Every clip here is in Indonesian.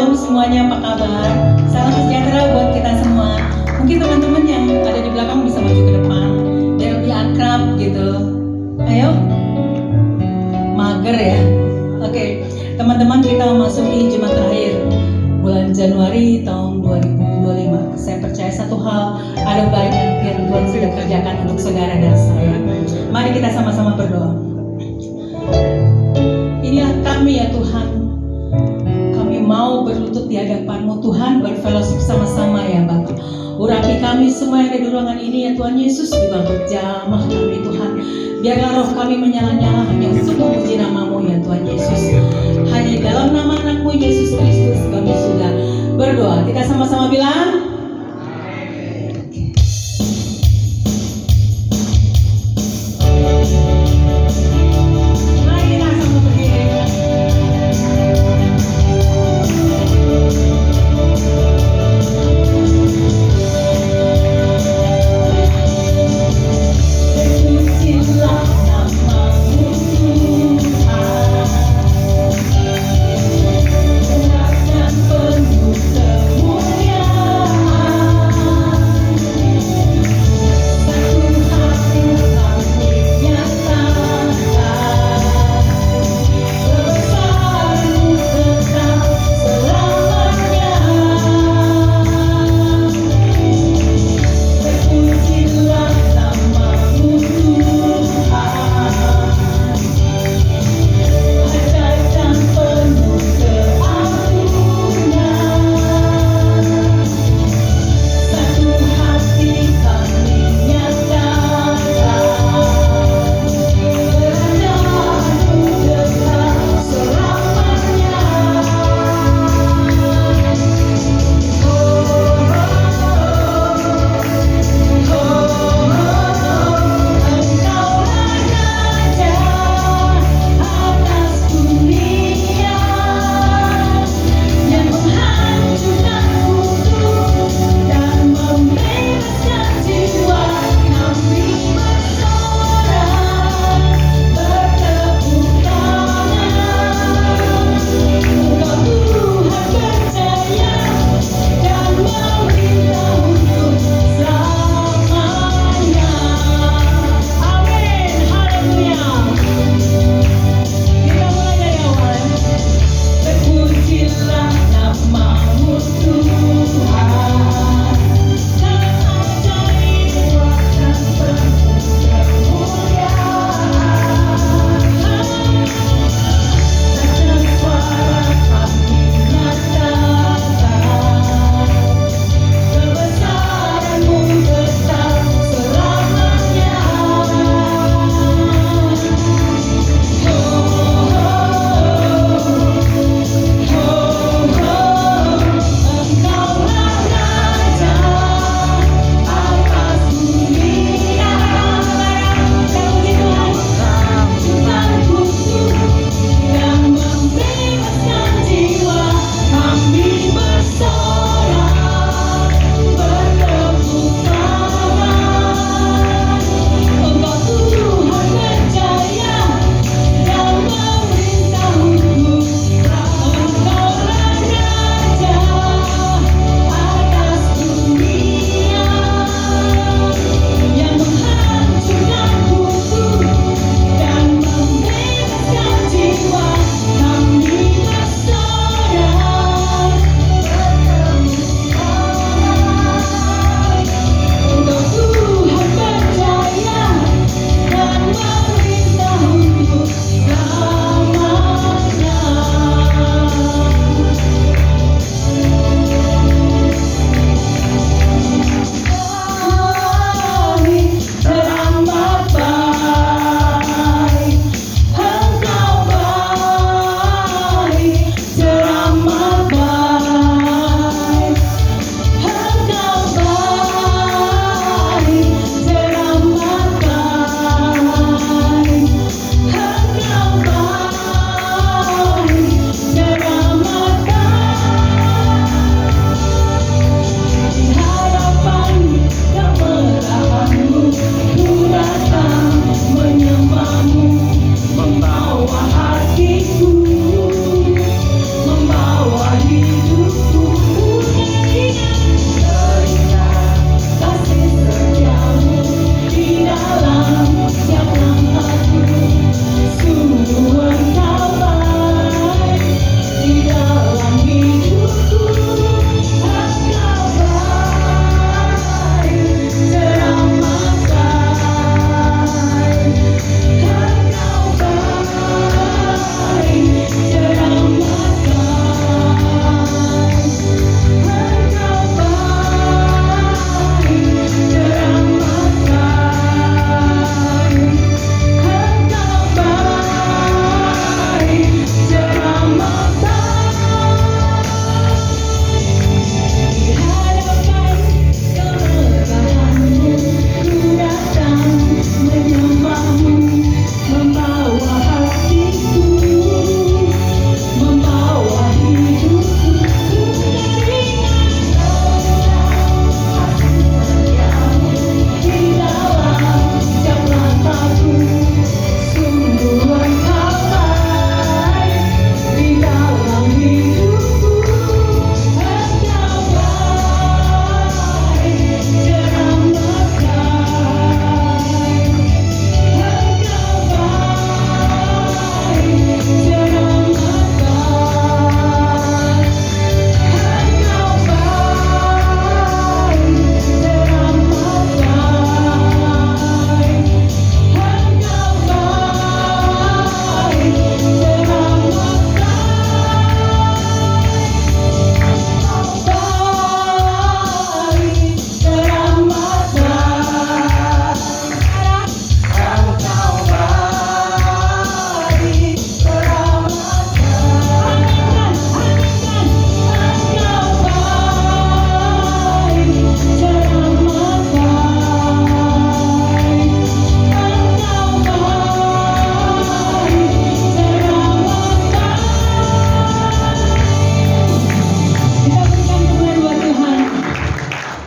Shalom semuanya, apa kabar? Salam sejahtera buat kita semua. Mungkin teman-teman yang ada di belakang bisa maju ke depan biar lebih akrab gitu. Ayo, mager ya. Oke, teman-teman, kita memasuki Jumat terakhir bulan Januari tahun 2025. Saya percaya satu hal, ada banyak yang Tuhan sudah kerjakan untuk saudara dan saya. Mari kita sama-sama berdoa. Inilah kami ya Tuhan, kami mau berlutut di hadapan-Mu Tuhan, berfellowship sama-sama ya Bapak. Urapi kami semua yang ada di ruangan ini ya Tuhan Yesus, juga berjamah kami Tuhan. Biarlah roh kami menyala-nyala hanya untuk memuji nama-Mu ya Tuhan Yesus. Hanya dalam nama anak-Mu Yesus Kristus kami sudah berdoa. Kita sama-sama bilang,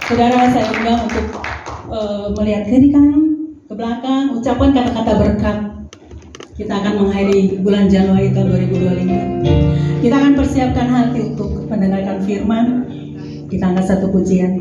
Saudara, saya undang untuk melihat kiri kanan, ke belakang, ucapan kata-kata berkat. Kita akan mengakhiri bulan Januari tahun 2025. Kita akan persiapkan hati untuk mendengarkan firman. Kita angkat satu pujian.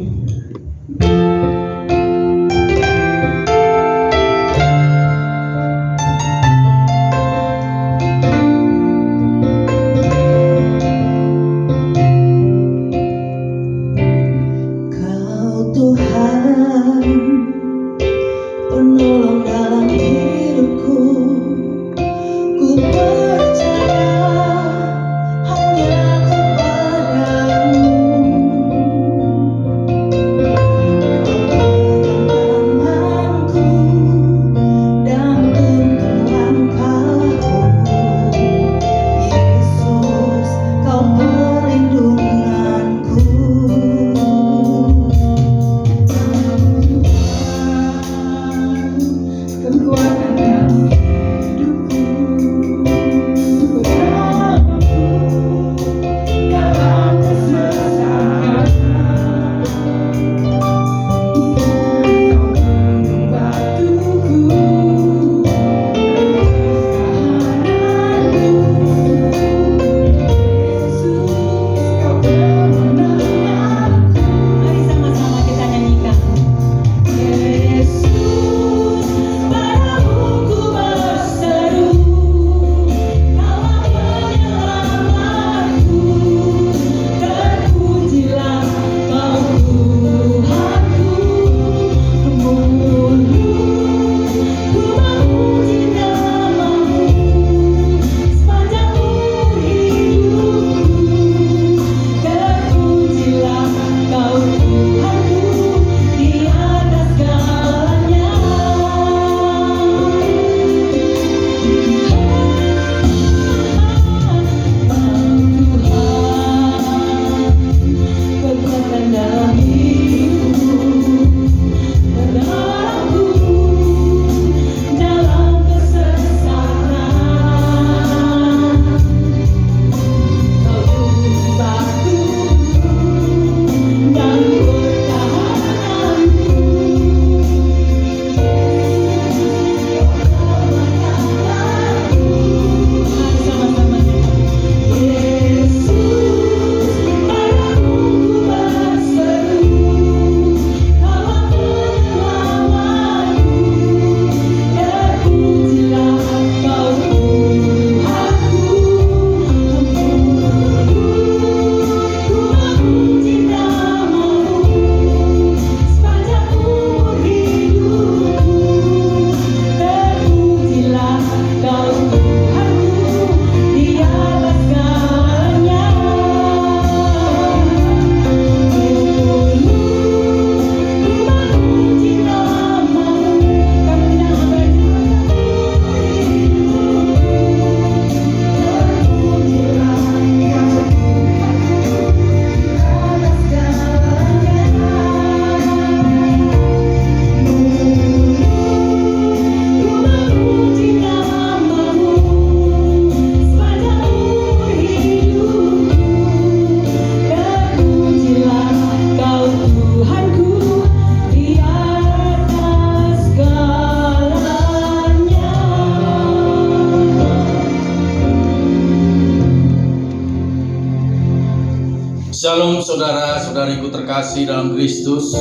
Shalom saudara-saudariku terkasih dalam Kristus.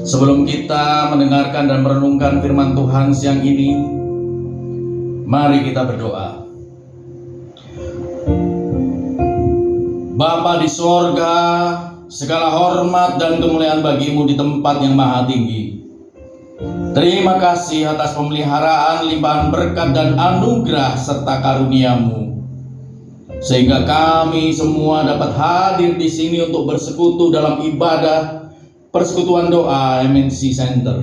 Sebelum kita mendengarkan dan merenungkan firman Tuhan siang ini, mari kita berdoa. Bapa di sorga, segala hormat dan kemuliaan bagimu di tempat yang maha tinggi. Terima kasih atas pemeliharaan, limpahan berkat dan anugerah serta karuniamu, sehingga kami semua dapat hadir di sini untuk bersekutu dalam ibadah persekutuan doa MNC Center.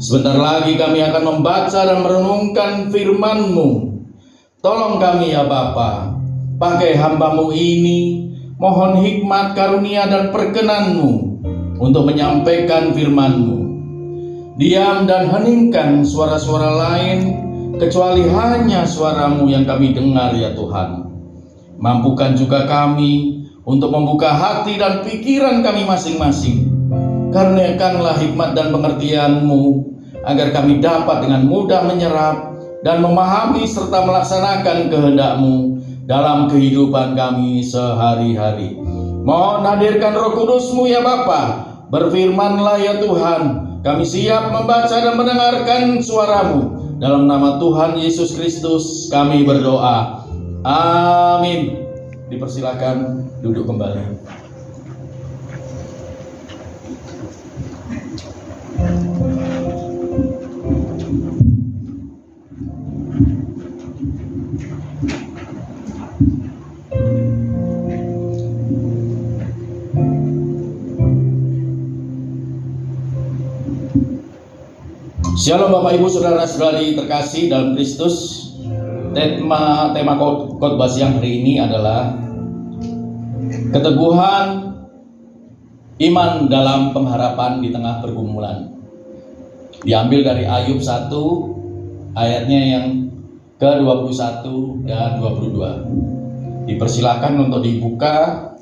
Sebentar lagi kami akan membaca dan merenungkan firman-Mu. Tolong kami ya Bapa, pakai hamba-Mu ini, mohon hikmat, karunia dan perkenan-Mu untuk menyampaikan firman-Mu. Diam dan heningkan suara-suara lain, kecuali hanya suara-Mu yang kami dengar ya Tuhan. Mampukan juga kami untuk membuka hati dan pikiran kami masing-masing. Karuniakanlah hikmat dan pengertian-Mu agar kami dapat dengan mudah menyerap dan memahami serta melaksanakan kehendak-Mu dalam kehidupan kami sehari-hari. Mohon hadirkan Roh Kudus-Mu ya Bapa. Berfirmanlah ya Tuhan, kami siap membaca dan mendengarkan suara-Mu. Dalam nama Tuhan Yesus Kristus kami berdoa. Amin. Dipersilakan duduk kembali. Shalom Bapak Ibu Saudara-saudari terkasih dalam Kristus. Tema khotbah siang hari ini adalah keteguhan iman dalam pengharapan di tengah pergumulan. Diambil dari Ayub 1 ayatnya yang ke-21 dan 22. Dipersilakan untuk dibuka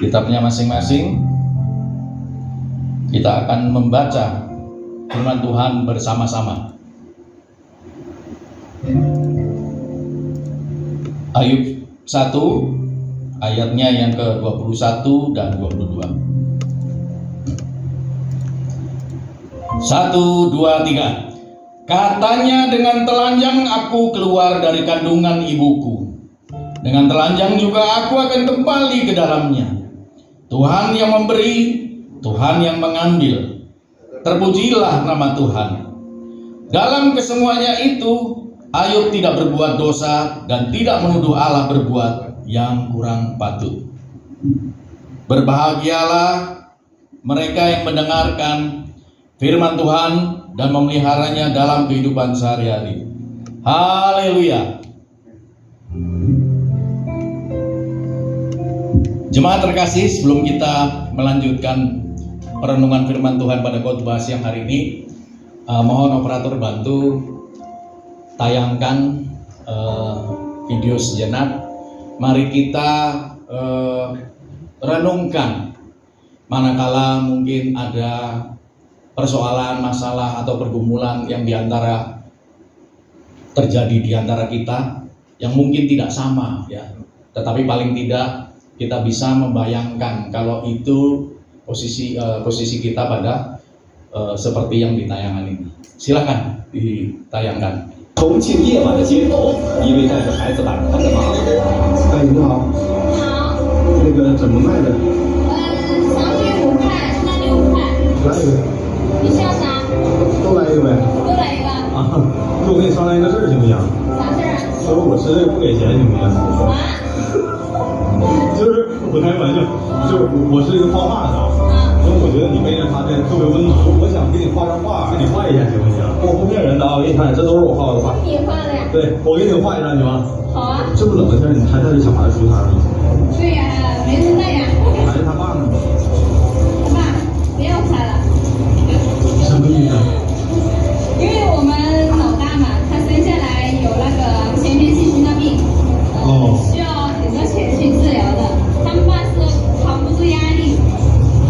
kitabnya masing-masing. Kita akan membaca firman Tuhan bersama-sama. Ayub 1 ayatnya yang ke-21 dan 22. 1, 2, 3. Katanya, dengan telanjang aku keluar dari kandungan ibuku, dengan telanjang juga aku akan kembali ke dalamnya. Tuhan yang memberi, Tuhan yang mengambil. Terpujilah nama Tuhan. Dalam kesemuanya itu Ayub tidak berbuat dosa dan tidak menuduh Allah berbuat yang kurang patut. Berbahagialah mereka yang mendengarkan firman Tuhan dan memeliharanya dalam kehidupan sehari-hari. Haleluya. Jemaat terkasih, sebelum kita melanjutkan perenungan firman Tuhan pada khotbah siang hari ini, mohon operator bantu tayangkan video sejenak. Mari kita renungkan manakala mungkin ada persoalan, masalah atau pergumulan yang terjadi di antara kita yang mungkin tidak sama ya, tetapi paling tidak kita bisa membayangkan kalau itu posisi kita pada seperti yang di tayangan ini. Silakan ditayangkan. 重庆夜晚的街头，一位带着孩子摆摊的妈妈。阿姨你好，好，那个怎么卖的？小米5块，大米5块，来一个，你需要啥？都来一个呗。都来一个。啊，就我跟你商量一个事儿，行不行？啥事儿啊？就是我吃这个不给钱，行不行？啊？就是我开玩笑，就是我是一个画画的啊，因为我觉得你背着它这特别温暖，我想给你画张画，给你画一下行不行？我不骗人的啊，我给你看，这都是我画的画。你画的呀？对，我给你画一张行吗？好啊。这么冷的天儿，你还带着小孩出摊吗？对呀，没人带呀。孩子他爸呢？爸，别要拍了，什么意思？因为我们老大嘛，他生下来有那个先天性心脏病，哦，需要很多钱去治疗的。他们爸是扛不住压力，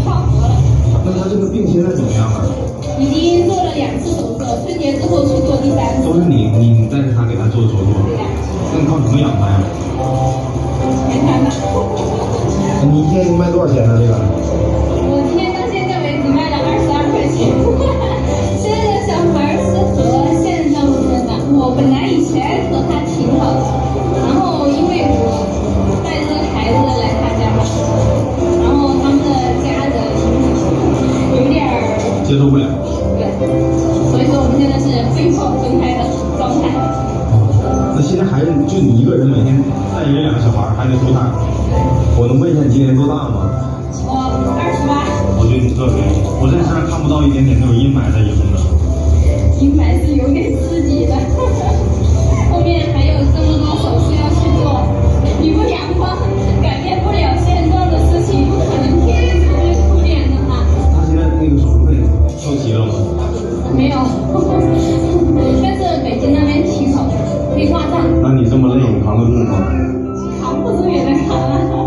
跳河了。那他这个病现在怎么样了？已经做了2次手术，春节之后去做第3次。都是你带着他给他做手术，对呀，那你靠什么养他呀？全摊的。你一天卖多少钱呢？这个？我今天到现在为止卖了22块钱。现在的小孩是和现在不真的，我本来以前和他挺好的，然后因为我带着孩子来他家嘛，然后他们的家人有点接受不了。对，所以说我们现在是被迫分开的状态。那现在孩子就你一个人，每天带1、2个小孩，还得出摊。我能问一下你今年多大吗？我28。我觉得你特别，我在身上看不到一点点那种阴霾在影的。阴霾是有点刺激的，后面还有这么多手术要去做，你不阳光，改变不了现状的事情，不可能天天哭脸的嘛。他现在那个手术费交齐了吗？没有，但是北京那边挺好，可以挂账。那你这么累，你扛得住吗？扛不住也能扛啊。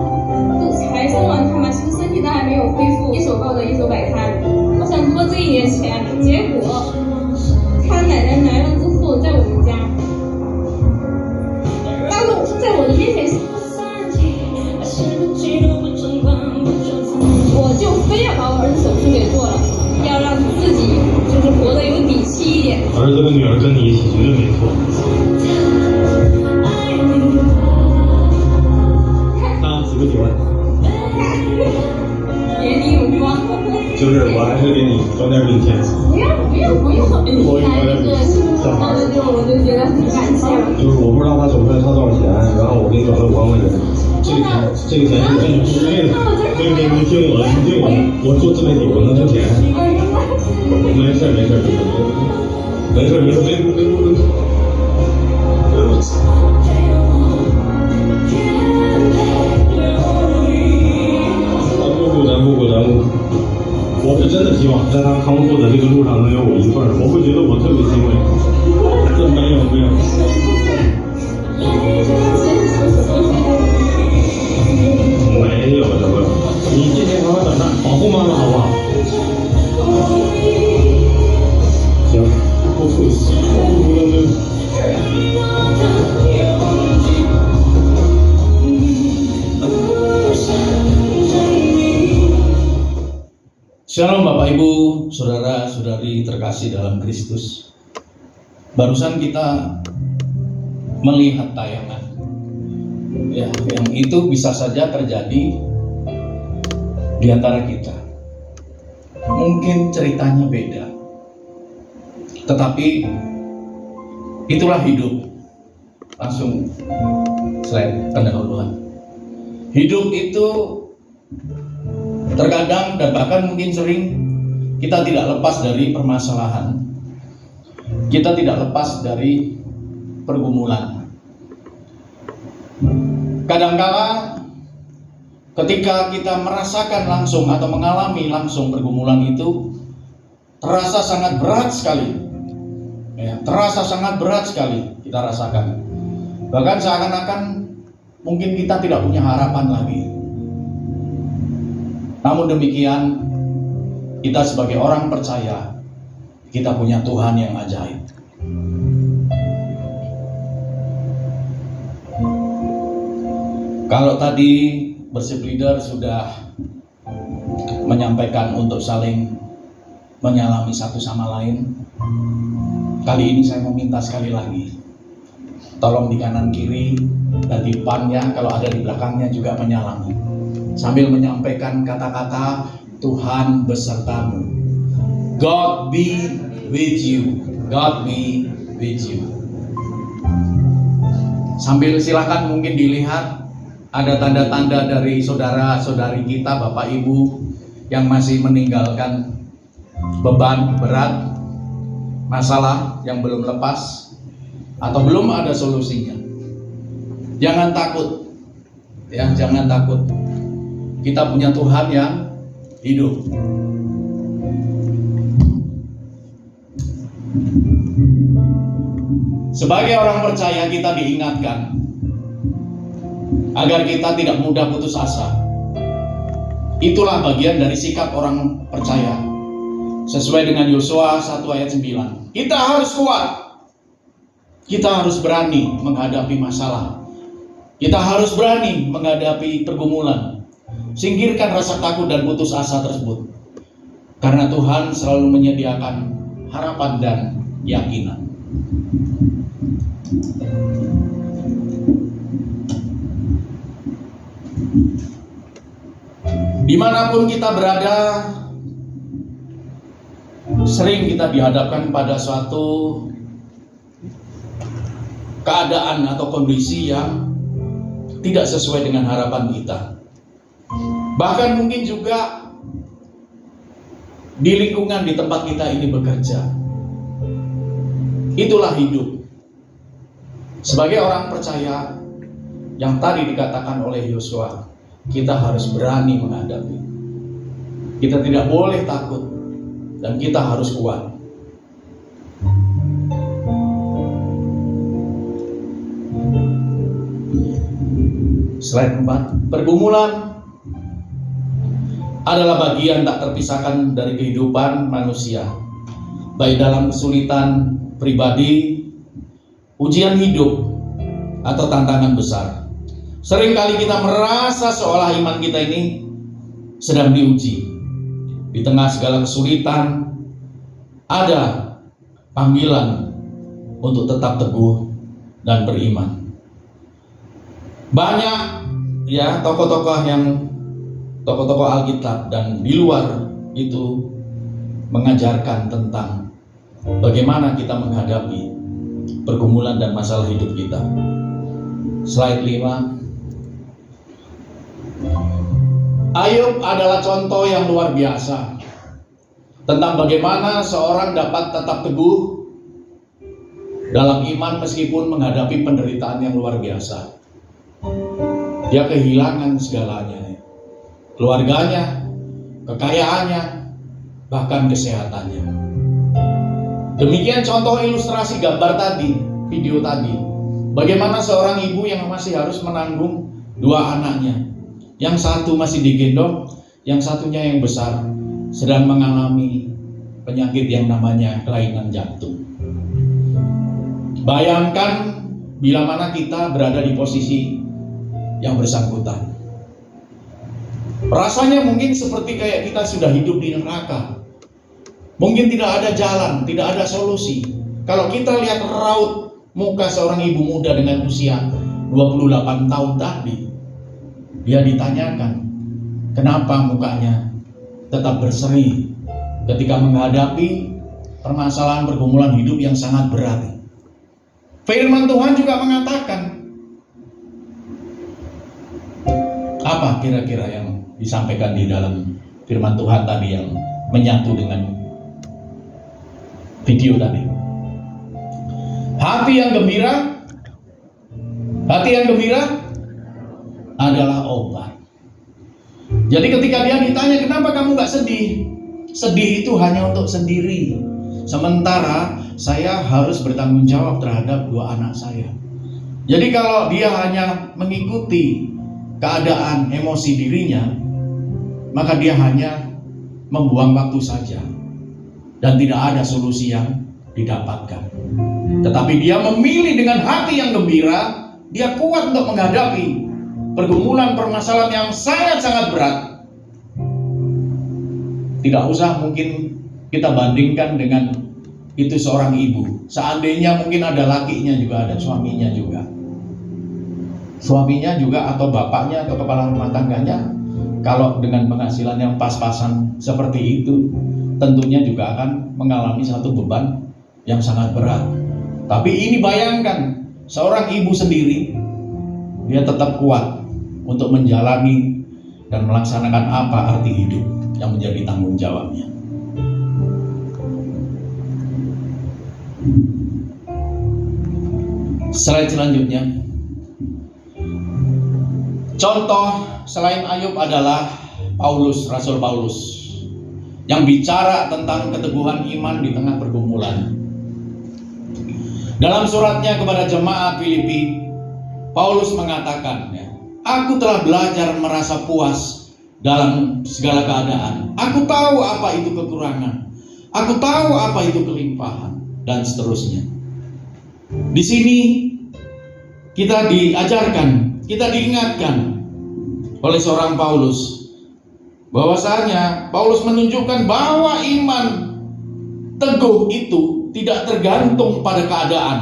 的女儿跟你一起绝对没错。那喜不喜欢？眼里有光。就是我还是给你装点饼钱。不用，来这个我就觉得很感谢了。就是我不知道他手上差多少钱，然后我给你转了5万块钱。这个钱是真的不是为了。你听我，我做自媒体我能挣钱。没事。咱不。我是真的希望在他康复的这个路上能有我一份儿，我会觉得我特别欣慰。这没有。没有这个，你健健康康长大，保护妈妈好不好？行，不客气。Shalom Bapak Ibu, Saudara-saudari terkasih dalam Kristus. Barusan kita melihat tayangan ya, yang itu bisa saja terjadi di antara kita. Mungkin ceritanya beda, tetapi itulah hidup. Langsung slide pendahuluan. Hidup itu terkadang dan bahkan mungkin sering kita tidak lepas dari permasalahan, kita tidak lepas dari pergumulan. Kadangkala ketika kita merasakan langsung atau mengalami langsung pergumulan itu terasa sangat berat sekali, ya, terasa sangat berat sekali kita rasakan. Bahkan seakan-akan mungkin kita tidak punya harapan lagi. Namun demikian, kita sebagai orang percaya, kita punya Tuhan yang ajaib. Kalau tadi worship leader sudah menyampaikan untuk saling menyalami satu sama lain, kali ini saya meminta sekali lagi, tolong di kanan kiri dan di depannya, kalau ada di belakangnya juga menyalami. Sambil menyampaikan kata-kata Tuhan besertamu. God be with you. God be with you. Sambil silakan mungkin dilihat ada tanda-tanda dari saudara-saudari kita, Bapak Ibu yang masih meninggalkan beban berat, masalah yang belum lepas atau belum ada solusinya. Jangan takut. Ya, jangan takut. Kita punya Tuhan yang hidup. Sebagai orang percaya kita diingatkan agar kita tidak mudah putus asa. Itulah bagian dari sikap orang percaya. Sesuai dengan Yosua 1 ayat 9. Kita harus kuat. Kita harus berani menghadapi masalah. Kita harus berani menghadapi pergumulan. Singkirkan rasa takut dan putus asa tersebut, karena Tuhan selalu menyediakan harapan dan keyakinan. Dimanapun kita berada, sering kita dihadapkan pada suatu keadaan atau kondisi yang tidak sesuai dengan harapan kita. Bahkan mungkin juga di lingkungan di tempat kita ini bekerja. Itulah hidup. Sebagai orang percaya yang tadi dikatakan oleh Yosua, kita harus berani menghadapi. Kita tidak boleh takut dan kita harus kuat. Slide 4. Pergumulan adalah bagian tak terpisahkan dari kehidupan manusia, baik dalam kesulitan pribadi, ujian hidup, atau tantangan besar. Seringkali kita merasa seolah iman kita ini sedang diuji. Di tengah segala kesulitan, ada panggilan untuk tetap teguh dan beriman. Banyak ya tokoh-tokoh Alkitab dan di luar itu mengajarkan tentang bagaimana kita menghadapi pergumulan dan masalah hidup kita. Slide 5. Ayub adalah contoh yang luar biasa tentang bagaimana seorang dapat tetap teguh dalam iman meskipun menghadapi penderitaan yang luar biasa. Dia kehilangan segalanya, keluarganya, kekayaannya, bahkan kesehatannya. Demikian contoh ilustrasi gambar tadi, video tadi. Bagaimana seorang ibu yang masih harus menanggung 2 anaknya. Yang satu masih digendong, yang satunya yang besar sedang mengalami penyakit yang namanya kelainan jantung. Bayangkan bila mana kita berada di posisi yang bersangkutan. Rasanya mungkin seperti kayak kita sudah hidup di neraka. Mungkin tidak ada jalan, tidak ada solusi. Kalau kita lihat raut muka seorang ibu muda dengan usia 28 tahun tadi, dia ditanyakan, kenapa mukanya tetap berseri ketika menghadapi permasalahan pergumulan hidup yang sangat berat. Firman Tuhan juga mengatakan, apa kira-kira yang disampaikan di dalam firman Tuhan tadi yang menyatu dengan video tadi? Hati yang gembira adalah obat. Jadi ketika dia ditanya, kenapa kamu gak sedih? Sedih itu hanya untuk sendiri. Sementara saya harus bertanggung jawab terhadap 2 anak saya. Jadi kalau dia hanya mengikuti keadaan emosi dirinya, maka dia hanya membuang waktu saja dan tidak ada solusi yang didapatkan. Tetapi dia memilih dengan hati yang gembira, dia kuat untuk menghadapi pergumulan permasalahan yang sangat-sangat berat. Tidak usah mungkin kita bandingkan dengan itu seorang ibu. Seandainya mungkin ada lakinya juga, ada suaminya juga. Suaminya juga atau bapaknya atau kepala rumah tangganya, kalau dengan penghasilan yang pas-pasan seperti itu, tentunya juga akan mengalami satu beban yang sangat berat. Tapi ini bayangkan, seorang ibu sendiri, dia tetap kuat untuk menjalani dan melaksanakan apa arti hidup yang menjadi tanggung jawabnya. Slide selanjutnya. Contoh selain Ayub adalah Paulus, Rasul Paulus, yang bicara tentang keteguhan iman di tengah pergumulan. Dalam suratnya kepada jemaat Filipi, Paulus mengatakan, aku telah belajar merasa puas dalam segala keadaan. Aku tahu apa itu kekurangan. Aku tahu apa itu kelimpahan, dan seterusnya. Di sini kita diajarkan, kita diingatkan oleh seorang Paulus, bahwasanya Paulus menunjukkan bahwa iman teguh itu tidak tergantung pada keadaan,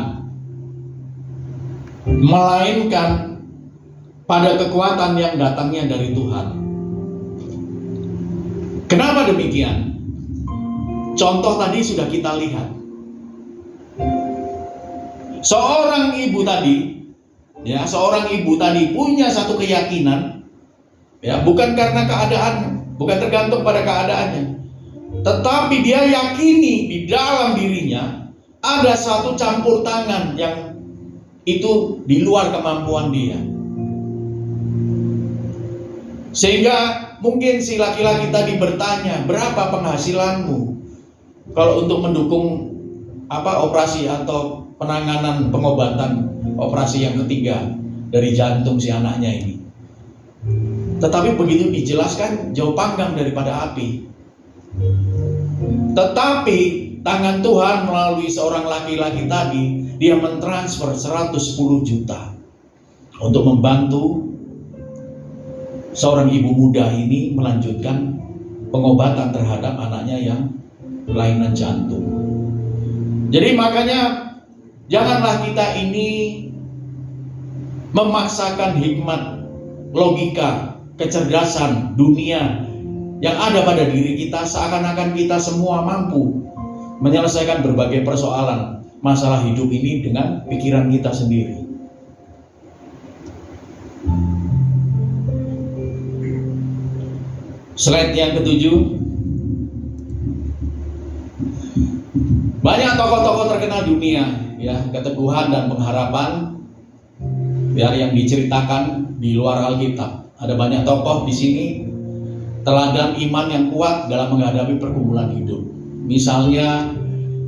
melainkan pada kekuatan yang datangnya dari Tuhan. Kenapa demikian? Contoh tadi sudah kita lihat. Seorang ibu tadi punya satu keyakinan, bukan karena keadaan, bukan tergantung pada keadaannya, tetapi dia yakini di dalam dirinya ada satu campur tangan yang itu di luar kemampuan dia. Sehingga mungkin si laki-laki tadi bertanya, berapa penghasilanmu kalau untuk mendukung operasi atau penanganan pengobatan operasi yang ketiga dari jantung si anaknya ini. Tetapi begitu dijelaskan, jauh panggang daripada api. Tetapi tangan Tuhan melalui seorang laki-laki tadi, dia mentransfer 110 juta untuk membantu seorang ibu muda ini melanjutkan pengobatan terhadap anaknya yang kelainan jantung. Jadi makanya Janganlah kita ini memaksakan hikmat, logika, kecerdasan dunia yang ada pada diri kita seakan-akan kita semua mampu menyelesaikan berbagai persoalan masalah hidup ini dengan pikiran kita sendiri. Slide yang ketujuh. Banyak tokoh-tokoh terkenal dunia, ya, keteguhan dan pengharapan ya, yang diceritakan di luar Alkitab. Ada banyak tokoh di sini teladan iman yang kuat dalam menghadapi pergumulan hidup. Misalnya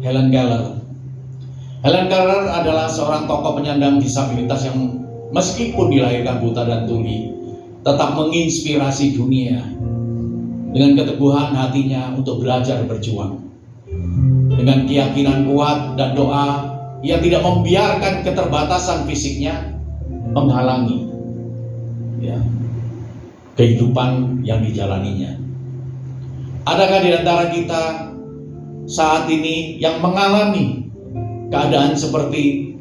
Helen Keller. Helen Keller adalah seorang tokoh penyandang disabilitas yang meskipun dilahirkan buta dan tuli, tetap menginspirasi dunia dengan keteguhan hatinya untuk belajar berjuang. Dengan keyakinan kuat dan doa, ia tidak membiarkan keterbatasan fisiknya menghalangi ya, kehidupan yang dijalaninya. Adakah di antara kita saat ini yang mengalami keadaan seperti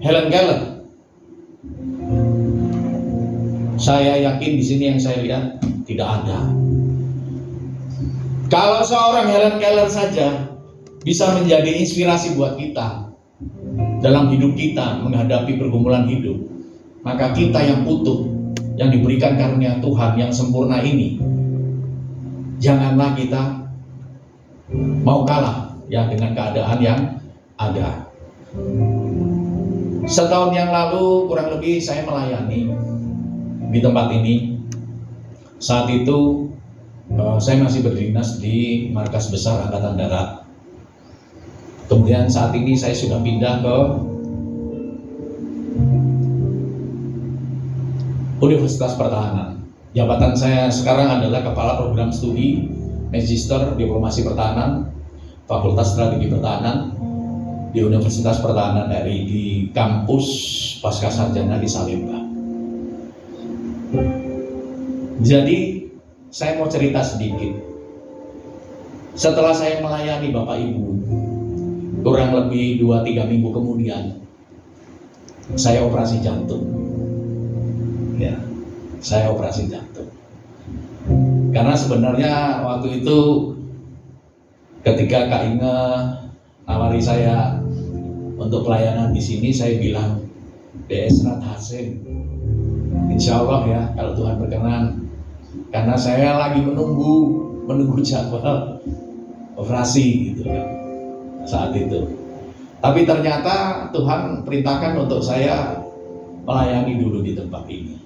Helen Keller? Saya yakin di sini yang saya lihat tidak ada. Kalau seorang Helen Keller saja bisa menjadi inspirasi buat kita dalam hidup kita menghadapi pergumulan hidup, maka kita yang utuh, yang diberikan karunia Tuhan yang sempurna ini, janganlah kita mau kalah ya dengan keadaan yang ada. Setahun yang lalu kurang lebih saya melayani di tempat ini. Saat itu saya masih berdinas di Markas Besar Angkatan Darat. Kemudian saat ini saya sudah pindah ke Universitas Pertahanan. Jabatan saya sekarang adalah Kepala Program Studi Magister Diplomasi Pertahanan, Fakultas Strategi Pertahanan di Universitas Pertahanan RI di kampus Pascasarjana di Salemba. Jadi saya mau cerita sedikit. Setelah saya melayani Bapak Ibu, kurang lebih 2-3 minggu kemudian saya operasi jantung. Ya, saya operasi jantung. Karena sebenarnya waktu itu ketika Kak Inge nawari saya untuk pelayanan di sini, saya bilang DS Rat Hasim, insya Allah ya kalau Tuhan berkenan, karena saya lagi menunggu jadwal operasi gitu kan saat itu. Tapi ternyata Tuhan perintahkan untuk saya melayani dulu di tempat ini.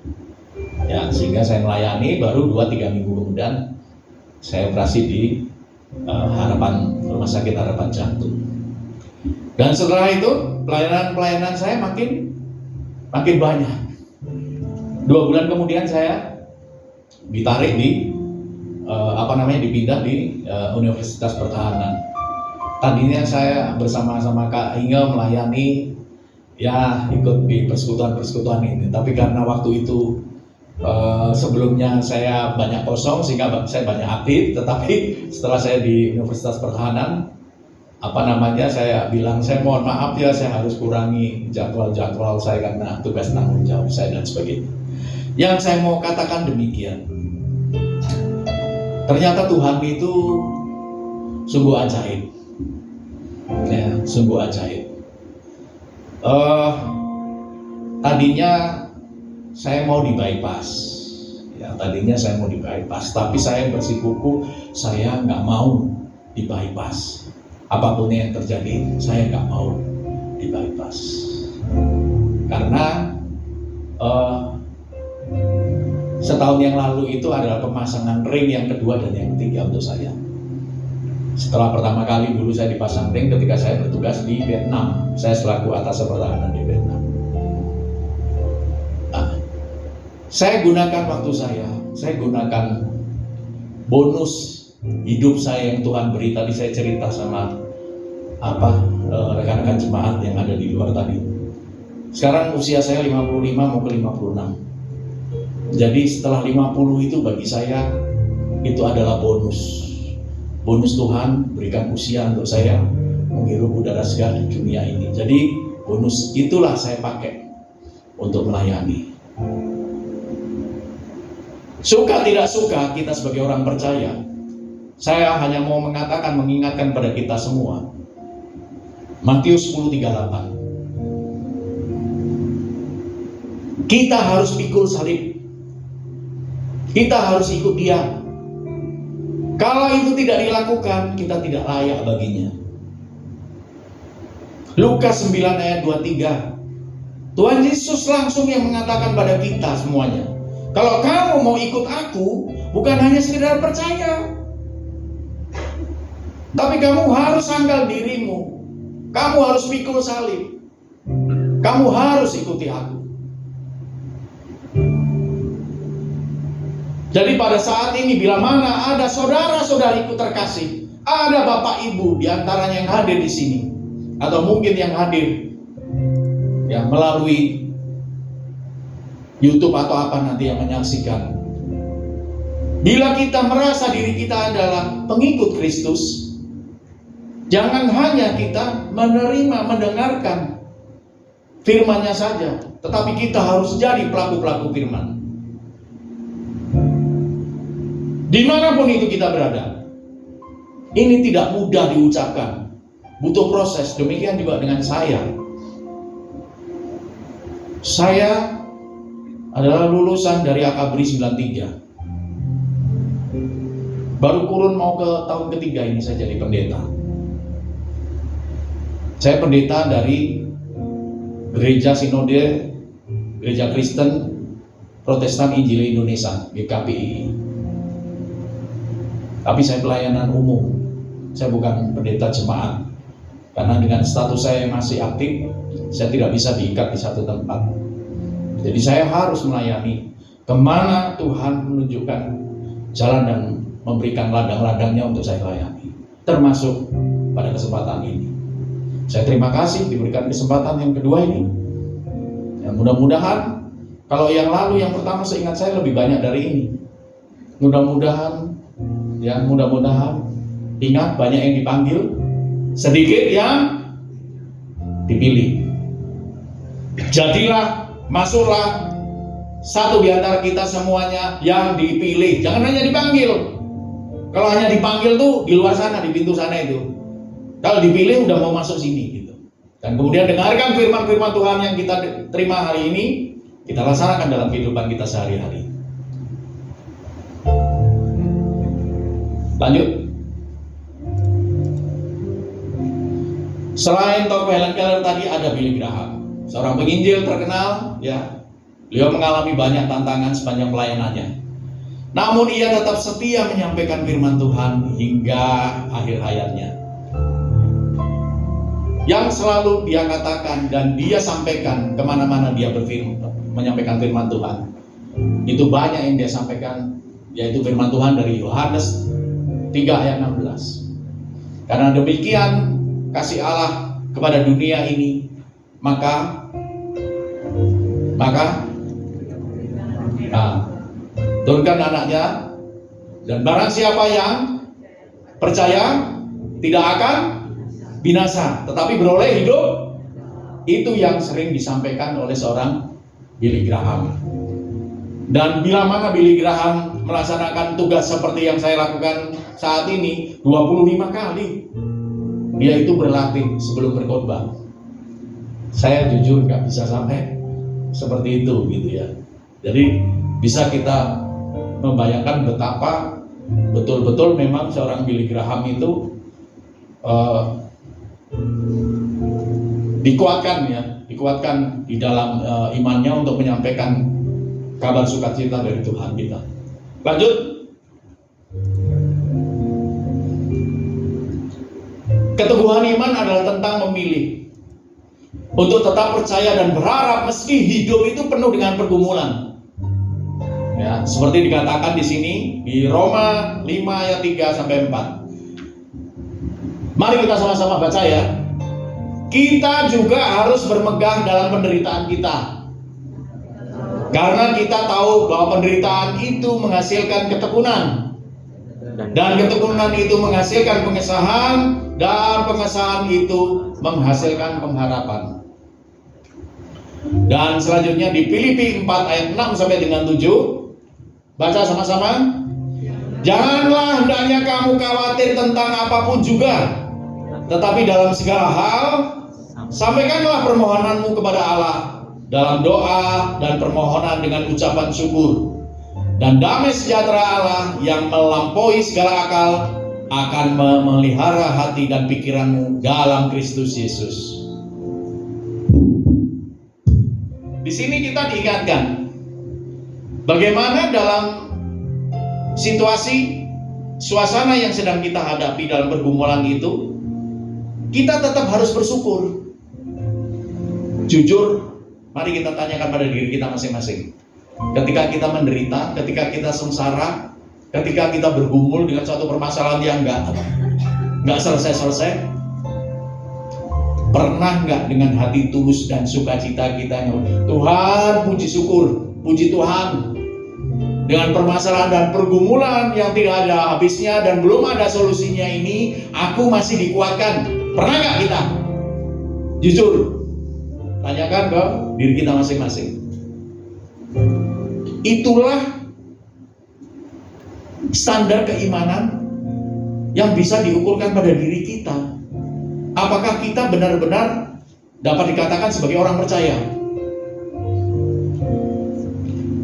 Ya, sehingga saya melayani, baru 2-3 minggu kemudian saya operasi di Rumah Sakit Harapan Jantung. Dan setelah itu pelayanan saya makin banyak. 2 bulan kemudian saya ditarik di dipindah di Universitas Pertahanan. Tadinya saya bersama-sama Kak Inge melayani, ya ikut di persekutuan ini. Tapi karena waktu itu sebelumnya saya banyak kosong sehingga saya banyak aktif. Tetapi setelah saya di Universitas Pertahanan, saya bilang saya mohon maaf ya, saya harus kurangi jadwal saya karena tugas tanggung jawab saya dan sebagainya. Yang saya mau katakan demikian. Ternyata Tuhan itu sungguh ajaib. Ya, sungguh ajaib. Tadinya saya mau di bypass. Ya, tapi saya bersikukuh saya nggak mau di bypass. Apapun yang terjadi, saya nggak mau di bypass. Karena setahun yang lalu itu adalah pemasangan ring yang kedua dan yang ketiga untuk saya. Setelah pertama kali dulu saya dipasang ring ketika saya bertugas di Vietnam, saya selaku atas pertahanan di Vietnam. Saya gunakan waktu saya gunakan bonus hidup saya yang Tuhan beri. Tadi saya cerita sama rekan-rekan jemaat yang ada di luar tadi. Sekarang usia saya 55 mau ke 56. Jadi setelah 50 itu bagi saya itu adalah bonus Tuhan berikan usia untuk saya menghirup udara segar di dunia ini. Jadi bonus itulah saya pakai untuk melayani. Suka tidak suka kita sebagai orang percaya, saya hanya mau mengatakan, mengingatkan pada kita semua, Matius 10:38. Kita harus pikul salib. Kita harus ikut Dia. Kalau itu tidak dilakukan, kita tidak layak baginya. Lukas 9 ayat 23. Tuhan Yesus langsung yang mengatakan pada kita semuanya, kalau kamu mau ikut aku, bukan hanya sekedar percaya, tapi kamu harus sangkal dirimu. Kamu harus pikul salib. Kamu harus ikuti aku. Jadi pada saat ini, bila mana ada saudara-saudariku terkasih, ada bapak ibu di antaranya yang hadir di sini, atau mungkin yang hadir ya melalui YouTube atau apa nanti yang menyaksikan. Bila kita merasa diri kita adalah pengikut Kristus, jangan hanya kita menerima, mendengarkan firman-Nya saja, tetapi kita harus jadi pelaku-pelaku firman. Dimanapun itu kita berada, ini tidak mudah diucapkan, butuh proses. Demikian juga dengan saya. Saya adalah lulusan dari Akabri 93. Baru kurun mau ke tahun ketiga ini saya jadi pendeta. Saya pendeta dari Gereja Sinode, Gereja Kristen Protestan Injil Indonesia, GKPI. Tapi saya pelayanan umum, saya bukan pendeta jemaat. Karena dengan status saya yang masih aktif, saya tidak bisa diikat di satu tempat. Jadi saya harus melayani kemana Tuhan menunjukkan jalan dan memberikan ladang-ladangnya untuk saya layani, termasuk pada kesempatan ini. Saya terima kasih diberikan kesempatan yang kedua ini. Yang mudah-mudahan, kalau yang lalu, yang pertama seingat saya lebih banyak dari ini. Mudah-mudahan ingat, banyak yang dipanggil, sedikit yang dipilih. Jadilah, masuklah satu di antara kita semuanya yang dipilih. Jangan hanya dipanggil. Kalau hanya dipanggil tuh di luar sana, di pintu sana itu. Kalau dipilih udah mau masuk sini gitu. Dan kemudian dengarkan firman-firman Tuhan yang kita terima hari ini, kita laksanakan dalam kehidupan kita sehari-hari. Lanjut. Selain tokoh Helen Keller tadi ada Billy Graham, seorang penginjil terkenal ya. Beliau mengalami banyak tantangan sepanjang pelayanannya. Namun ia tetap setia menyampaikan firman Tuhan hingga akhir hayatnya. Yang selalu dia katakan dan dia sampaikan kemana-mana dia menyampaikan firman Tuhan, itu banyak yang dia sampaikan, yaitu firman Tuhan dari Yohanes 3 ayat 16. Karena demikian kasih Allah kepada dunia ini, maka turunkan anaknya, dan barang siapa yang percaya tidak akan binasa, tetapi beroleh hidup. Itu yang sering disampaikan oleh seorang Billy Graham. Dan bila mana Billy Graham melaksanakan tugas seperti yang saya lakukan saat ini, 25 kali dia itu berlatih sebelum berkhotbah. Saya jujur nggak bisa sampai seperti itu gitu ya. Jadi bisa kita membayangkan betapa betul-betul memang seorang Billy Graham itu dikuatkan di dalam imannya untuk menyampaikan kabar sukacita dari Tuhan kita. Lanjut. Keteguhan iman adalah tentang memilih untuk tetap percaya dan berharap meski hidup itu penuh dengan pergumulan. Ya, seperti dikatakan di sini di Roma 5 ayat 3 sampai 4. Mari kita sama-sama baca ya. Kita juga harus bermegang dalam penderitaan kita. Karena kita tahu bahwa penderitaan itu menghasilkan ketekunan. Dan ketekunan itu menghasilkan pengesahan, dan pengesahan itu menghasilkan pengharapan. Dan selanjutnya di Filipi 4 ayat 6 sampai dengan 7. Baca sama-sama. Janganlah hendaknya kamu khawatir tentang apapun juga, tetapi dalam segala hal sampaikanlah permohonanmu kepada Allah dalam doa dan permohonan dengan ucapan syukur. Dan damai sejahtera Allah yang melampaui segala akal akan memelihara hati dan pikiranmu dalam Kristus Yesus. Di sini kita diingatkan bagaimana dalam situasi suasana yang sedang kita hadapi dalam pergumulan itu, kita tetap harus bersyukur. Jujur, mari kita tanyakan pada diri kita masing-masing. Ketika kita menderita, ketika kita sengsara, ketika kita bergumul dengan suatu permasalahan yang nggak selesai-selesai, pernah nggak dengan hati tulus dan sukacita kita, Tuhan, puji syukur, puji Tuhan, dengan permasalahan dan pergumulan yang tidak ada habisnya dan belum ada solusinya ini, aku masih dikuatkan. Pernah nggak kita? Jujur, tanyakan ke diri kita masing-masing. Itulah standar keimanan yang bisa diukurkan pada diri kita. Apakah kita benar-benar dapat dikatakan sebagai orang percaya?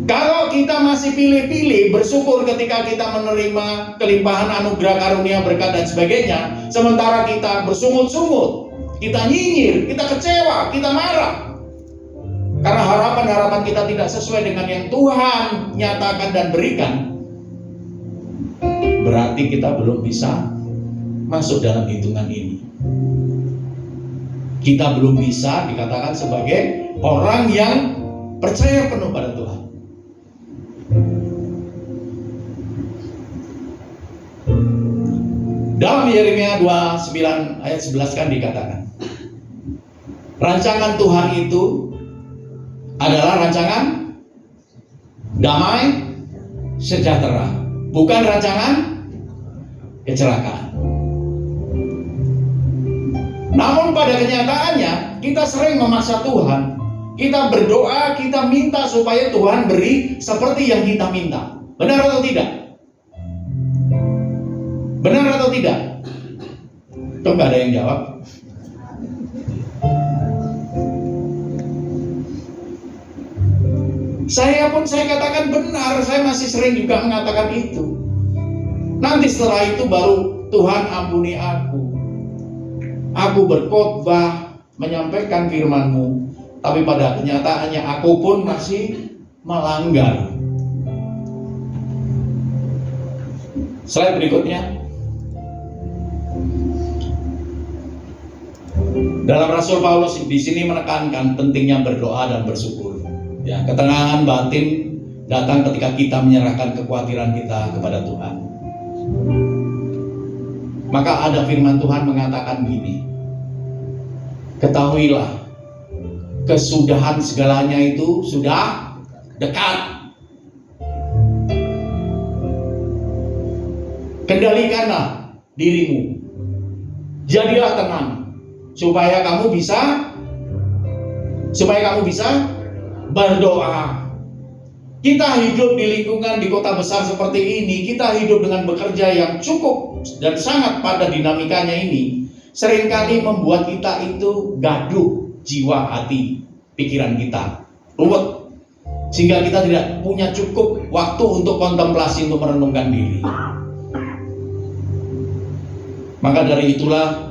Kalau kita masih pilih-pilih bersyukur ketika kita menerima kelimpahan anugerah karunia berkat dan sebagainya, sementara kita bersungut-sungut, kita nyinyir, kita kecewa, kita marah karena harapan-harapan kita tidak sesuai dengan yang Tuhan nyatakan dan berikan, berarti kita belum bisa masuk dalam hitungan ini. Kita belum bisa dikatakan sebagai orang yang percaya penuh pada Tuhan. Dalam Yeremia 29 ayat 11 kan dikatakan, rancangan Tuhan itu adalah rancangan damai sejahtera, bukan rancangan kecelakaan. Namun pada kenyataannya kita sering memaksa Tuhan. Kita berdoa, kita minta supaya Tuhan beri seperti yang kita minta. Benar atau tidak? Benar atau tidak? Tuh nggak ada yang jawab. Saya katakan benar, saya masih sering juga mengatakan itu. Nanti setelah itu baru Tuhan ampuni aku. Aku berkhotbah menyampaikan firman-Mu, tapi pada kenyataannya aku pun masih melanggar. Slide berikutnya. Dalam Rasul Paulus di sini menekankan pentingnya berdoa dan bersyukur. Ya, ketenangan batin datang ketika kita menyerahkan kekhawatiran kita kepada Tuhan. Maka ada firman Tuhan mengatakan gini, ketahuilah kesudahan segalanya itu sudah dekat. Kendalikanlah dirimu, jadilah tenang, supaya kamu bisa berdoa. Kita hidup di lingkungan di kota besar seperti ini, kita hidup dengan bekerja yang cukup dan sangat pada dinamikanya ini, seringkali membuat kita itu gaduh jiwa, hati, pikiran kita, ruwet, sehingga kita tidak punya cukup waktu untuk kontemplasi, untuk merenungkan diri. Maka dari itulah,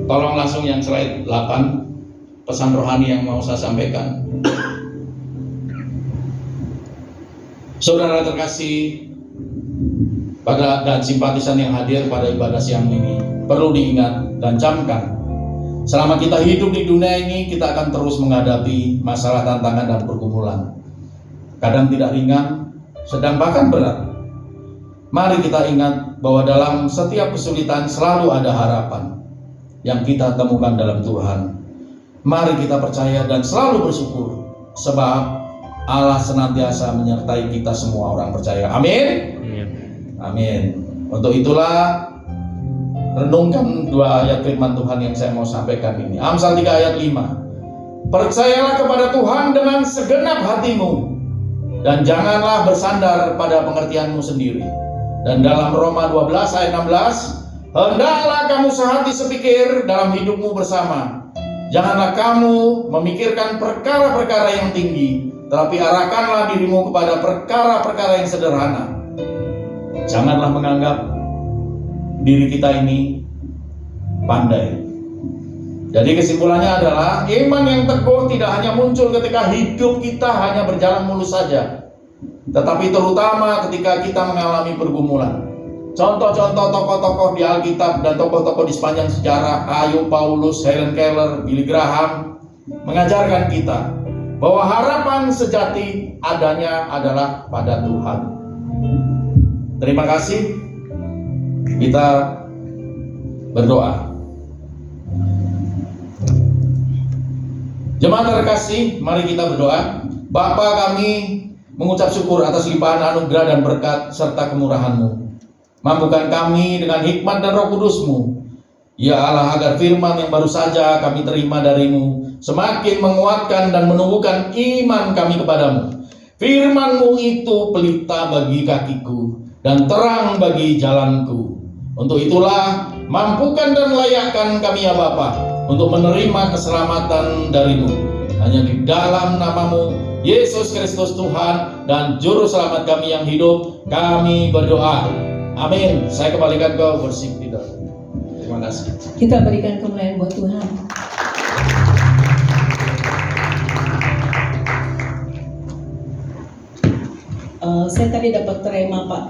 tolong langsung yang slide 8, pesan rohani yang mau saya sampaikan. Saudara terkasih dan simpatisan yang hadir pada ibadah siang ini, perlu diingat dan camkan, selama kita hidup di dunia ini, kita akan terus menghadapi masalah, tantangan, dan pergumulan. Kadang tidak ringan, sedang bahkan berat. Mari kita ingat bahwa dalam setiap kesulitan selalu ada harapan yang kita temukan dalam Tuhan. Mari kita percaya dan selalu bersyukur, sebab Allah senantiasa menyertai kita semua orang percaya. Amin. Amin. Untuk itulah, renungkan 2 ayat firman Tuhan yang saya mau sampaikan ini. Amsal 3 ayat 5. Percayalah kepada Tuhan dengan segenap hatimu, dan janganlah bersandar pada pengertianmu sendiri. Dan dalam Roma 12 ayat 16, hendaklah kamu sehati sepikir dalam hidupmu bersama. Janganlah kamu memikirkan perkara-perkara yang tinggi, tetapi arahkanlah dirimu kepada perkara-perkara yang sederhana. Janganlah menganggap diri kita ini pandai. Jadi kesimpulannya adalah iman yang teguh tidak hanya muncul ketika hidup kita hanya berjalan mulus saja, tetapi terutama ketika kita mengalami pergumulan. Contoh-contoh tokoh-tokoh di Alkitab dan tokoh-tokoh di sepanjang sejarah, Ayub, Paulus, Helen Keller, Billy Graham, mengajarkan kita bahwa harapan sejati adanya adalah pada Tuhan. Terima kasih. Kita berdoa. Jemaat terkasih, mari kita berdoa. Bapa, kami mengucap syukur atas limpahan anugerah dan berkat serta kemurahan-Mu. Mampukan kami dengan hikmat dan Roh Kudus-Mu, ya Allah, agar firman yang baru saja kami terima dari-Mu semakin menguatkan dan menumbuhkan iman kami kepadamu. Firman-Mu itu pelita bagi kakiku dan terang bagi jalanku. Untuk itulah mampukan dan layakkan kami ya Bapa untuk menerima keselamatan dari-Mu. Hanya di dalam nama-Mu, Yesus Kristus Tuhan dan Juru Selamat kami yang hidup, kami berdoa. Amin. Saya kembalikan ke worship leader. Terima kasih. Kita berikan kemuliaan buat Tuhan. Saya tadi dapat terima Pak,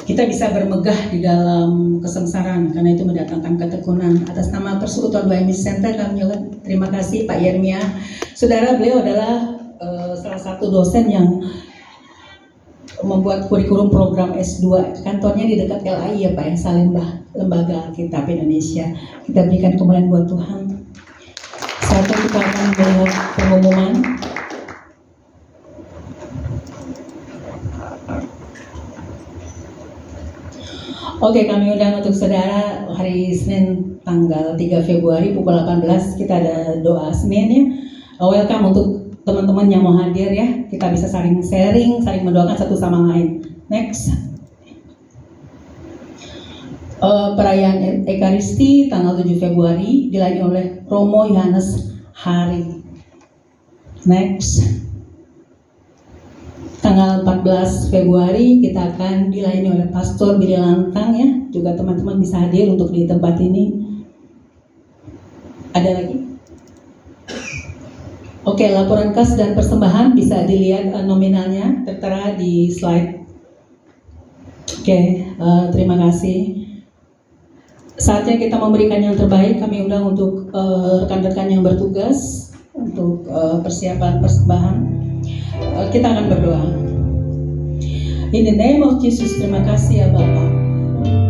kita bisa bermegah di dalam kesengsaraan karena itu mendatangkan ketekunan. Atas nama Persekutuan BMI Center kami terima kasih Pak Yermia. Saudara, beliau adalah salah satu dosen yang membuat kurikulum program S2. Kantornya di dekat LAI ya Pak, yang Salemba, Lembaga Alkitab Indonesia. Kita berikan kemuliaan buat Tuhan. Saat itu kita akan melihat pengumuman. Oke, kami undang untuk saudara hari Senin tanggal 3 Februari pukul 18 kita ada doa Senin ya. Welcome untuk teman-teman yang mau hadir ya. Kita bisa saling sharing, saling mendoakan satu sama lain. Next. Perayaan Ekaristi tanggal 7 Februari dilayani oleh Romo Yohanes Hari. Next. Tanggal 14 Februari kita akan dilayani oleh Pastor Billy Lantang ya. Juga teman-teman bisa hadir untuk di tempat ini. Ada lagi? Oke, laporan kas dan persembahan bisa dilihat nominalnya tertera di slide. Oke, terima kasih. Saatnya kita memberikan yang terbaik. Kami undang untuk rekan-rekan yang bertugas untuk persiapan persembahan. Kita akan berdoa. In the name of Jesus, terima kasih ya Bapa.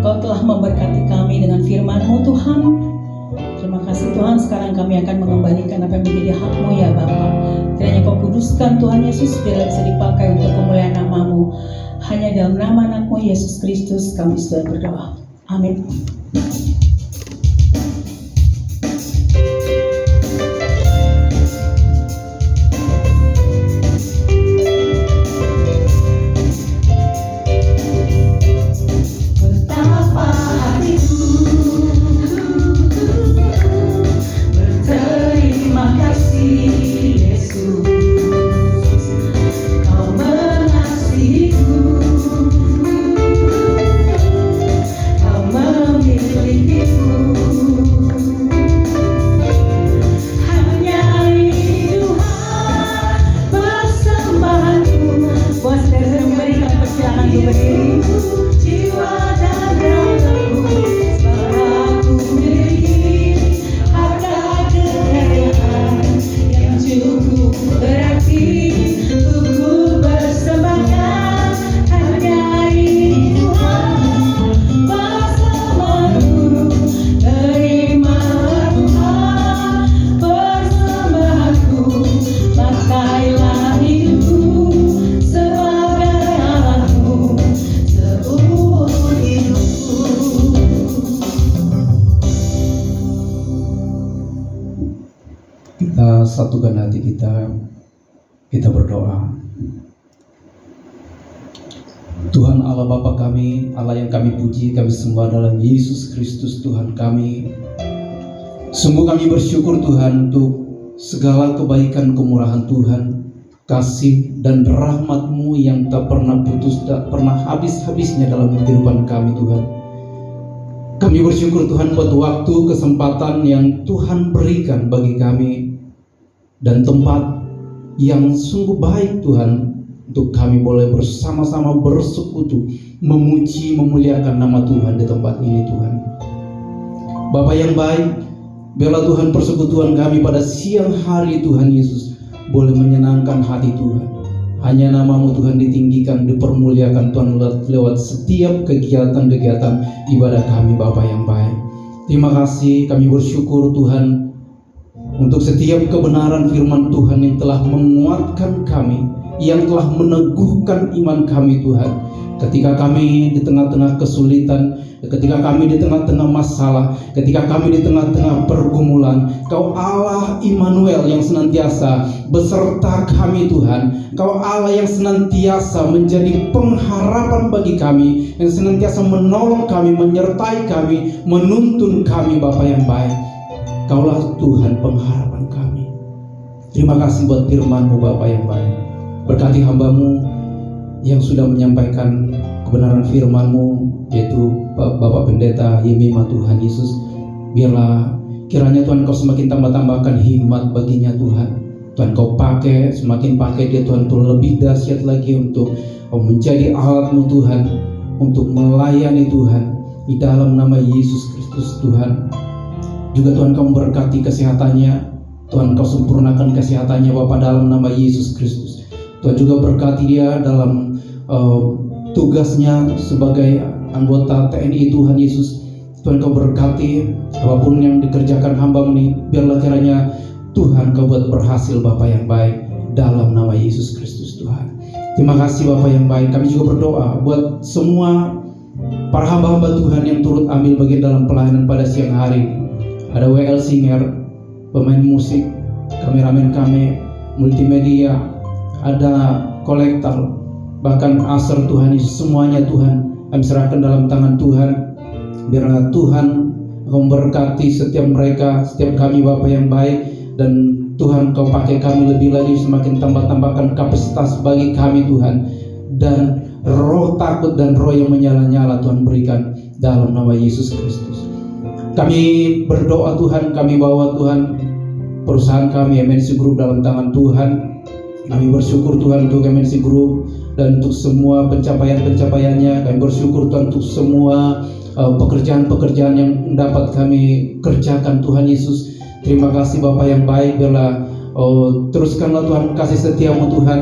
Kau telah memberkati kami dengan firman-Mu Tuhan. Terima kasih Tuhan, sekarang kami akan mengembalikan apa yang menjadi hak-Mu ya Bapa. Kiranya Kau kuduskan Tuhan Yesus, biar bisa dipakai untuk kemuliaan nama-Mu. Hanya dalam nama anak-Mu Yesus Kristus kami sudah berdoa. Amin. satukan hati kita, kita berdoa. Tuhan Allah Bapa kami, Allah yang kami puji, kami sembah dalam Yesus Kristus Tuhan kami. Sungguh kami bersyukur Tuhan untuk segala kebaikan kemurahan Tuhan, kasih dan rahmat-Mu yang tak pernah putus, tak pernah habis-habisnya dalam kehidupan kami Tuhan. Kami bersyukur Tuhan buat waktu, kesempatan yang Tuhan berikan bagi kami, dan tempat yang sungguh baik Tuhan, untuk kami boleh bersama-sama bersekutu, memuji, memuliakan nama Tuhan di tempat ini Tuhan. Bapa yang baik, biarlah Tuhan persekutuan kami pada siang hari Tuhan Yesus boleh menyenangkan hati Tuhan. Hanya nama-Mu Tuhan ditinggikan, dipermuliakan Tuhan lewat setiap kegiatan-kegiatan ibadah kami Bapa yang baik. Terima kasih, kami bersyukur Tuhan untuk setiap kebenaran firman Tuhan yang telah menguatkan kami, yang telah meneguhkan iman kami Tuhan. Ketika kami di tengah-tengah kesulitan, ketika kami di tengah-tengah masalah, ketika kami di tengah-tengah pergumulan, Kau Allah Immanuel yang senantiasa beserta kami Tuhan. Kau Allah yang senantiasa menjadi pengharapan bagi kami, yang senantiasa menolong kami, menyertai kami, menuntun kami Bapa yang baik. Kaulah Tuhan pengharapan kami. Terima kasih buat firman-Mu Bapa yang baik. Berkati hamba-Mu yang sudah menyampaikan kebenaran firman-Mu, yaitu Bapak Pendeta Yemima Tuhan Yesus. Biarlah kiranya Tuhan Kau semakin tambah-tambahkan hikmat baginya Tuhan. Tuhan Kau pakai, semakin pakai dia Tuhan untuk lebih dahsyat lagi, untuk menjadi alat-Mu Tuhan, untuk melayani Tuhan di dalam nama Yesus Kristus Tuhan. Juga Tuhan Kau memberkati kesehatannya, Tuhan Kau sempurnakan kesehatannya Bapa dalam nama Yesus Kristus. Tuhan juga berkati dia dalam tugasnya sebagai anggota TNI Tuhan Yesus. Tuhan Kau berkati apapun yang dikerjakan hamba-Mu ini, biarlah kiranya Tuhan Kau buat berhasil Bapa yang baik dalam nama Yesus Kristus Tuhan. Terima kasih Bapa yang baik. Kami juga berdoa buat semua para hamba-hamba Tuhan yang turut ambil bagian dalam pelayanan pada siang hari ini. Ada WL Singer, pemain musik, kameramen kami, multimedia, ada kolektor, bahkan aser Tuhan Yesus, semuanya Tuhan kami serahkan dalam tangan Tuhan. Biarlah Tuhan memberkati setiap mereka, setiap kami Bapa yang baik, dan Tuhan Kau pakai kami lebih lagi, semakin tambahkan kapasitas bagi kami Tuhan, dan roh takut dan roh yang menyala-nyala Tuhan berikan dalam nama Yesus Kristus. Kami berdoa Tuhan, kami bawa Tuhan perusahaan kami MNC Group dalam tangan Tuhan. Kami bersyukur Tuhan untuk MNC Group dan untuk semua pencapaian-pencapaiannya. Kami bersyukur Tuhan untuk semua pekerjaan-pekerjaan yang dapat kami kerjakan Tuhan Yesus. Terima kasih Bapa yang baik. Biarlah teruskanlah Tuhan kasih setia-Mu Tuhan,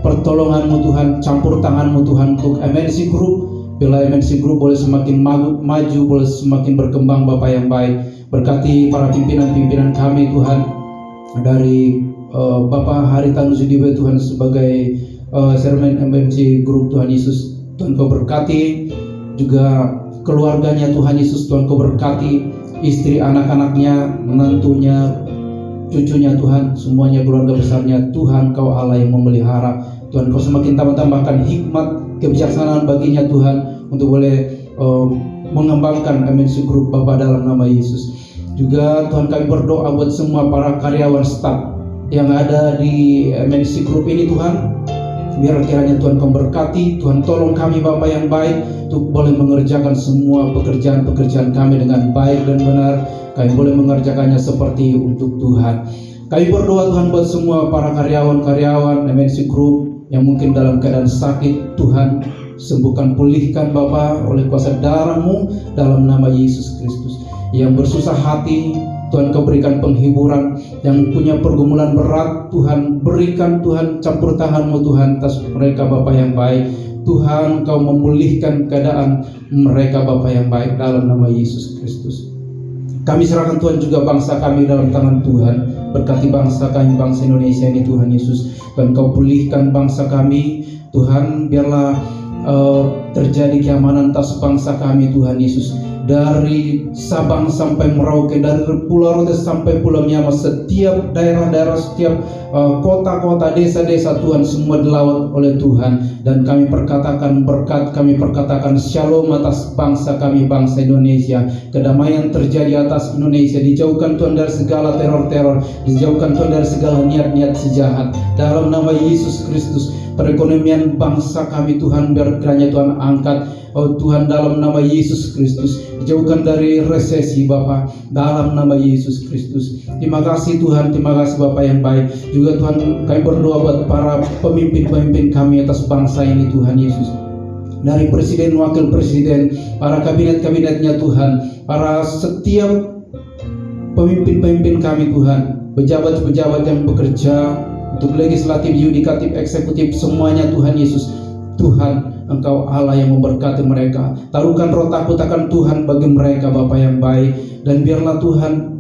pertolongan-Mu Tuhan, campur tangan-Mu Tuhan untuk MNC Group. Biarlah MNC Group boleh semakin maju, boleh semakin berkembang Bapa yang baik. Berkati para pimpinan-pimpinan kami Tuhan, dari Bapak Haritanu Sudiwe Tuhan sebagai Chairman MNC Group Tuhan Yesus. Tuhan Kau berkati juga keluarganya Tuhan Yesus. Tuhan Kau berkati istri, anak-anaknya, menantunya, cucunya Tuhan, semuanya keluarga besarnya. Tuhan Kau Allah yang memelihara. Tuhan Kau semakin tambahkan hikmat, kebijaksanaan baginya Tuhan, untuk boleh mengembangkan MNC Group Bapa dalam nama Yesus. Juga Tuhan kami berdoa buat semua para karyawan staf yang ada di MNC Group ini Tuhan. Biar kiranya Tuhan Kau berkati, Tuhan tolong kami Bapa yang baik untuk boleh mengerjakan semua pekerjaan-pekerjaan kami dengan baik dan benar. Kami boleh mengerjakannya seperti untuk Tuhan. Kami berdoa Tuhan buat semua para karyawan-karyawan MNC Group yang mungkin dalam keadaan sakit, Tuhan sembuhkan, pulihkan Bapa oleh kuasa darah-Mu dalam nama Yesus Kristus. Yang bersusah hati, Tuhan Kau berikan penghiburan. Yang punya pergumulan berat, Tuhan berikan Tuhan campur tangan-Mu Tuhan atas mereka Bapa yang baik. Tuhan Kau memulihkan keadaan mereka Bapa yang baik dalam nama Yesus Kristus. Kami serahkan Tuhan juga bangsa kami dalam tangan Tuhan. Berkati bangsa kami, bangsa Indonesia ini Tuhan Yesus. Dan Kau pulihkan bangsa kami Tuhan. Biarlah terjadi keamanan atas bangsa kami Tuhan Yesus. dari Sabang sampai Merauke, dari Pulau Rote sampai Pulau Myanmar, setiap daerah-daerah, setiap kota-kota, desa-desa Tuhan, semua dilawat oleh Tuhan. Dan kami perkatakan berkat, kami perkatakan shalom atas bangsa kami, bangsa Indonesia. Kedamaian terjadi atas Indonesia, dijauhkan Tuhan dari segala teror-teror, dijauhkan Tuhan dari segala niat-niat sejahat. Dalam nama Yesus Kristus, perekonomian bangsa kami Tuhan, biar kiranya Tuhan angkat, oh Tuhan, dalam nama Yesus Kristus, dijauhkan dari resesi Bapa, dalam nama Yesus Kristus. Terima kasih Tuhan, terima kasih Bapa yang baik. Juga Tuhan, kami berdoa buat para pemimpin-pemimpin kami atas bangsa ini Tuhan Yesus, dari presiden, wakil presiden, para kabinet-kabinetnya Tuhan, para setiap pemimpin-pemimpin kami Tuhan, pejabat-pejabat yang bekerja untuk legislatif, yudikatif, eksekutif, semuanya Tuhan Yesus. Tuhan, Engkau Allah yang memberkati mereka. Taruhkan roh takut akan Tuhan bagi mereka Bapa yang baik. Dan biarlah Tuhan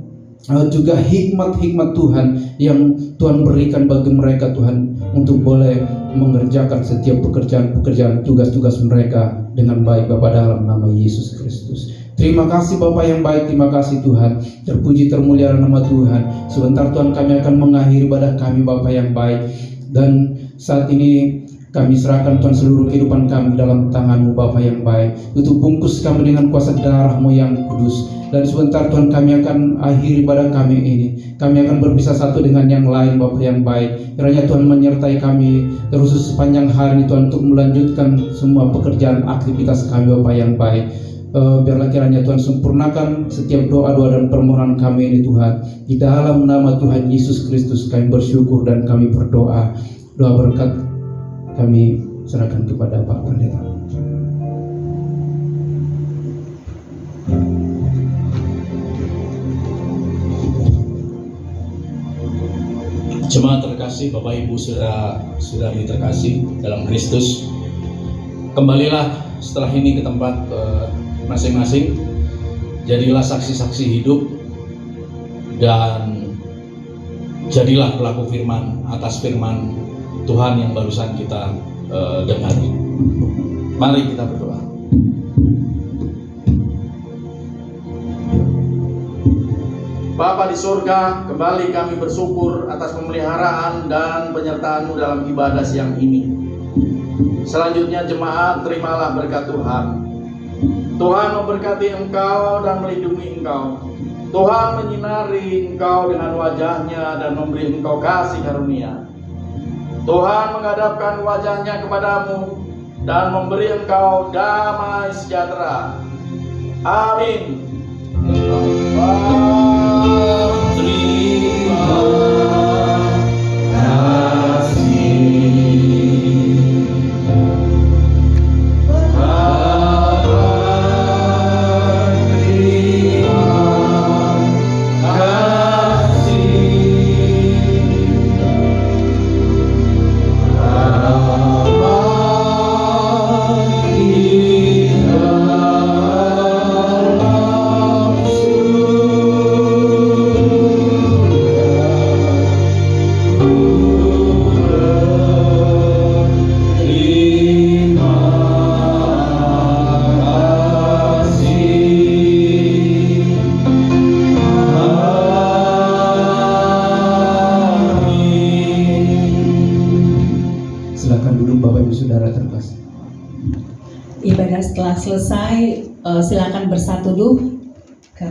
juga hikmat-hikmat Tuhan yang Tuhan berikan bagi mereka Tuhan, untuk boleh mengerjakan setiap pekerjaan-pekerjaan, tugas-tugas mereka dengan baik Bapa, dalam nama Yesus Kristus. Terima kasih Bapa yang baik, terima kasih Tuhan. Terpuji termulia nama Tuhan. Sebentar Tuhan, kami akan mengakhiri ibadah kami Bapa yang baik. Dan saat ini kami serahkan Tuhan seluruh kehidupan kami dalam tangan-Mu Bapa yang baik. Tutup bungkus kami dengan kuasa darah-Mu yang kudus. Dan sebentar Tuhan, kami akan akhiri ibadah kami ini. Kami akan berpisah satu dengan yang lain Bapa yang baik. Kiranya Tuhan menyertai kami terus sepanjang hari ini Tuhan, untuk melanjutkan semua pekerjaan aktivitas kami Bapa yang baik. Biarlah kiranya Tuhan sempurnakan setiap doa-doa dan permohonan kami ini Tuhan. Di dalam nama Tuhan Yesus Kristus kami bersyukur dan kami berdoa. Doa berkat kami serahkan kepada Pak Pendeta. Jemaat terkasih, Bapak Ibu saudari terkasih dalam Kristus, kembalilah setelah ini ke tempat masing-masing. Jadilah saksi-saksi hidup dan jadilah pelaku firman atas firman Tuhan yang barusan kita dengar. Mari kita berdoa. Bapa di surga, kembali kami bersyukur atas pemeliharaan dan penyertaan-Mu dalam ibadah siang ini. Selanjutnya jemaat, terimalah berkat Tuhan. Tuhan memberkati engkau dan melindungi engkau. Tuhan menyinari engkau dengan wajah-Nya dan memberi engkau kasih karunia. Tuhan menghadapkan wajah-Nya kepadamu dan memberi engkau damai sejahtera. Amin. Terima Ibadah setelah selesai, silakan bersatu teduh